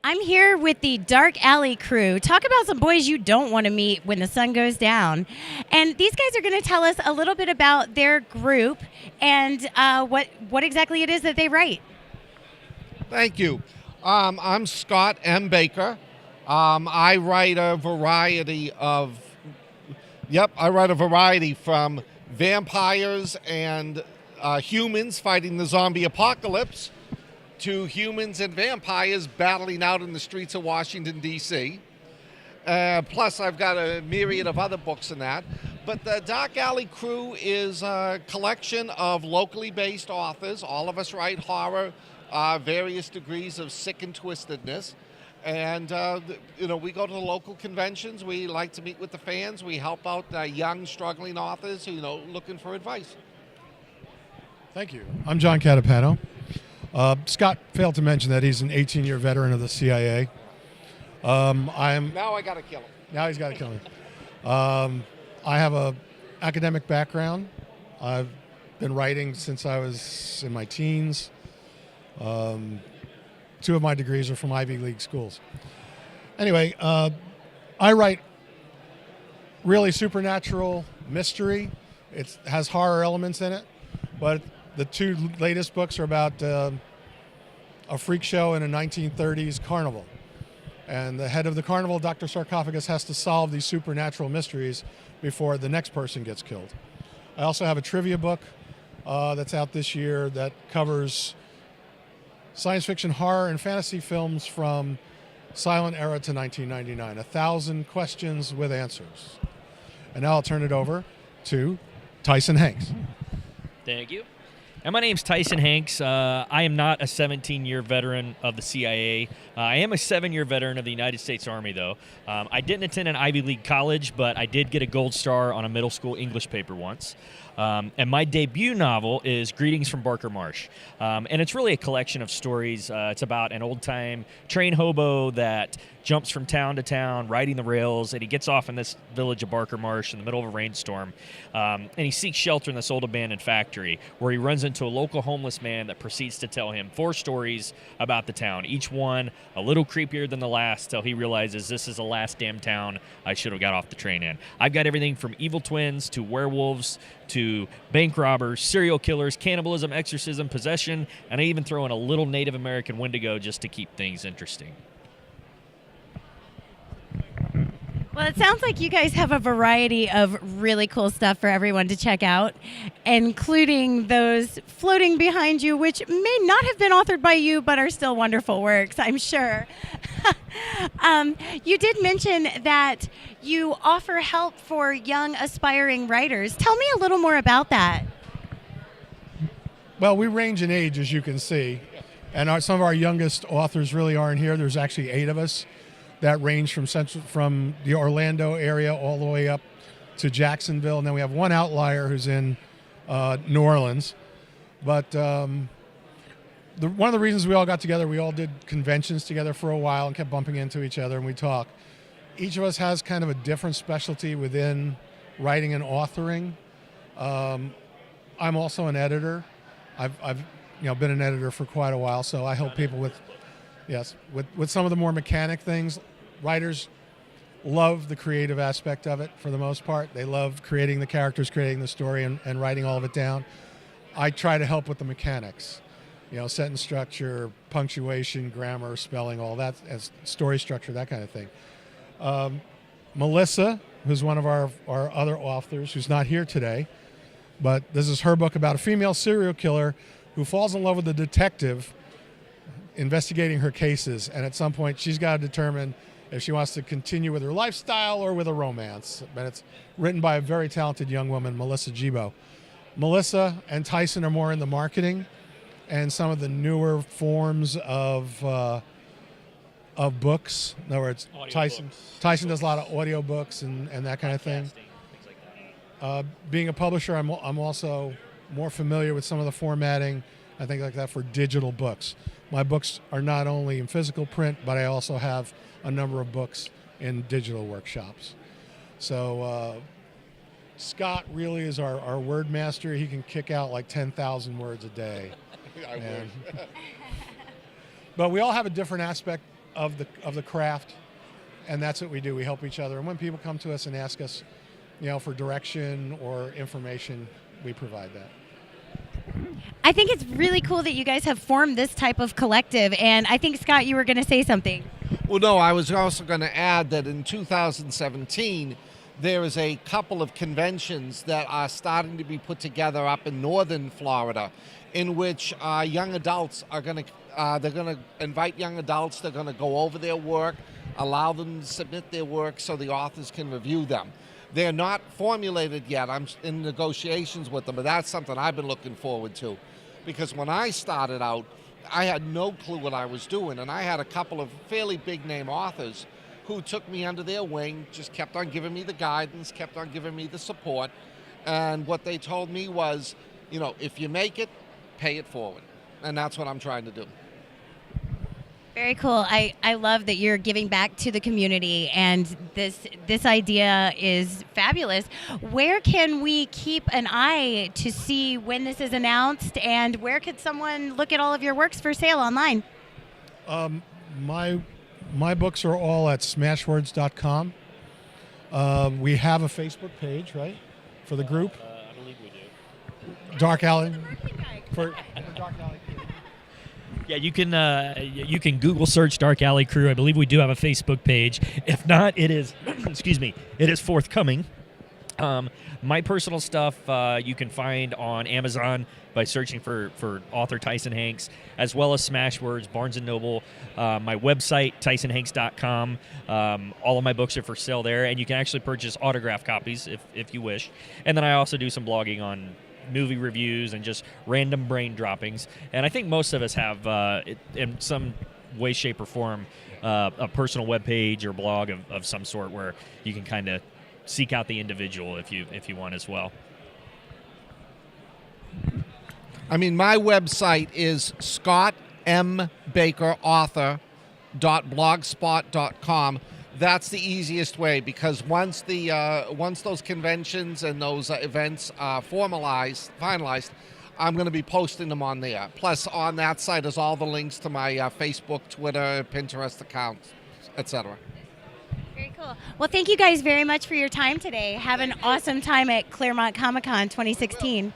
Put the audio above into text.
I'm here with the Dark Alley crew. Talk about some boys you don't want to meet when the sun goes down. And these guys are going to tell us a little bit about their group and what exactly it is that they write. Thank you. I'm Scott M. Baker. I write a variety from vampires and humans fighting the zombie apocalypse to humans and vampires battling out in the streets of Washington, D.C. Plus, I've got a myriad of other books in that. But the Dark Alley crew is a collection of locally based authors. All of us write horror, various degrees of sick and twistedness. And, we go to the local conventions. We like to meet with the fans. We help out young, struggling authors who, looking for advice. Thank you. I'm John Catapano. Scott failed to mention that he's an 18-year veteran of the CIA. Now I got to kill him. Now he's got to kill me. I have a academic background. I've been writing since I was in my teens. 2 of my degrees are from Ivy League schools. Anyway, I write really supernatural mystery. It has horror elements in it, but the 2 latest books are about a freak show in a 1930s carnival. And the head of the carnival, Dr. Sarcophagus, has to solve these supernatural mysteries before the next person gets killed. I also have a trivia book that's out this year that covers science fiction, horror, and fantasy films from silent era to 1999. 1,000 questions with answers. And now I'll turn it over to Tyson Hanks. Thank you. And my name's Tyson Hanks. I am not a 17-year veteran of the CIA. I am a 7-year veteran of the United States Army, though. I didn't attend an Ivy League college, but I did get a gold star on a middle school English paper once. And my debut novel is Greetings from Barker Marsh. And it's really a collection of stories. It's about an old-time train hobo that jumps from town to town, riding the rails, and he gets off in this village of Barker Marsh in the middle of a rainstorm. And he seeks shelter in this old abandoned factory where he runs into a local homeless man that proceeds to tell him 4 stories about the town, each one a little creepier than the last, till he realizes this is the last damn town I should have got off the train in. I've got everything from evil twins to werewolves to bank robbers, serial killers, cannibalism, exorcism, possession, and I even throw in a little Native American Wendigo just to keep things interesting. Well, it sounds like you guys have a variety of really cool stuff for everyone to check out, including those floating behind you, which may not have been authored by you, but are still wonderful works, I'm sure. You did mention that you offer help for young aspiring writers. Tell me a little more about that. Well, we range in age, as you can see, and some of our youngest authors really aren't here. There's actually 8 of us that range from the Orlando area all the way up to Jacksonville, and then we have one outlier who's in New Orleans. But one of the reasons we all got together, we all did conventions together for a while and kept bumping into each other, and we talk. Each of us has kind of a different specialty within writing and authoring. I'm also an editor. I've been an editor for quite a while, so I help people with some of the more mechanic things. Writers love the creative aspect of it for the most part. They love creating the characters, creating the story, and writing all of it down. I try to help with the mechanics, sentence structure, punctuation, grammar, spelling, all that, as story structure, that kind of thing. Melissa, who's one of our other authors, who's not here today, but this is her book about a female serial killer who falls in love with a detective investigating her cases, and at some point she's got to determine if she wants to continue with her lifestyle or with a romance. But it's written by a very talented young woman, Melissa Gibo. Melissa and Tyson are more in the marketing and some of the newer forms of books. In other words, Tyson does a lot of audio books and that kind of thing. Being a publisher, I'm also more familiar with some of the formatting, I think, like that for digital books. My books are not only in physical print, but I also have a number of books in digital workshops. So Scott really is our word master. He can kick out like 10,000 words a day. But we all have a different aspect of the craft, and that's what we do. We help each other. And when people come to us and ask us, for direction or information, we provide that. I think it's really cool that you guys have formed this type of collective. And I think, Scott, you were going to say something. Well, no, I was also going to add that in 2017, there is a couple of conventions that are starting to be put together up in northern Florida, in which young adults are going to they're going to invite young adults. They're going to go over their work, allow them to submit their work so the authors can review them. They're not formulated yet. I'm in negotiations with them, but that's something I've been looking forward to, because when I started out, I had no clue what I was doing, and I had a couple of fairly big-name authors who took me under their wing, just kept on giving me the guidance, kept on giving me the support, and what they told me was, if you make it, pay it forward, and that's what I'm trying to do. Very cool. I love that you're giving back to the community, and this idea is fabulous. Where can we keep an eye to see when this is announced, and where could someone look at all of your works for sale online? My books are all at smashwords.com. We have a Facebook page, right, for the group? I believe we do. Dark Alley. For Dark Alley. Yeah, you can Google search Dark Alley Crew. I believe we do have a Facebook page. If not, it is it is forthcoming. My personal stuff you can find on Amazon by searching for author Tyson Hanks, as well as Smashwords, Barnes & Noble, my website, tysonhanks.com. All of my books are for sale there, and you can actually purchase autographed copies if you wish. And then I also do some blogging on movie reviews and just random brain droppings. And I think most of us have, in some way, shape, or form, a personal webpage or blog of some sort where you can kind of seek out the individual if you want as well. I mean, my website is scottmbakerauthor.blogspot.com. That's the easiest way, because once those conventions and those events are finalized, I'm going to be posting them on there. Plus, on that site is all the links to my Facebook, Twitter, Pinterest accounts, etc. Very cool. Well, thank you guys very much for your time today. Have an awesome time at Clermont Comic Con 2016.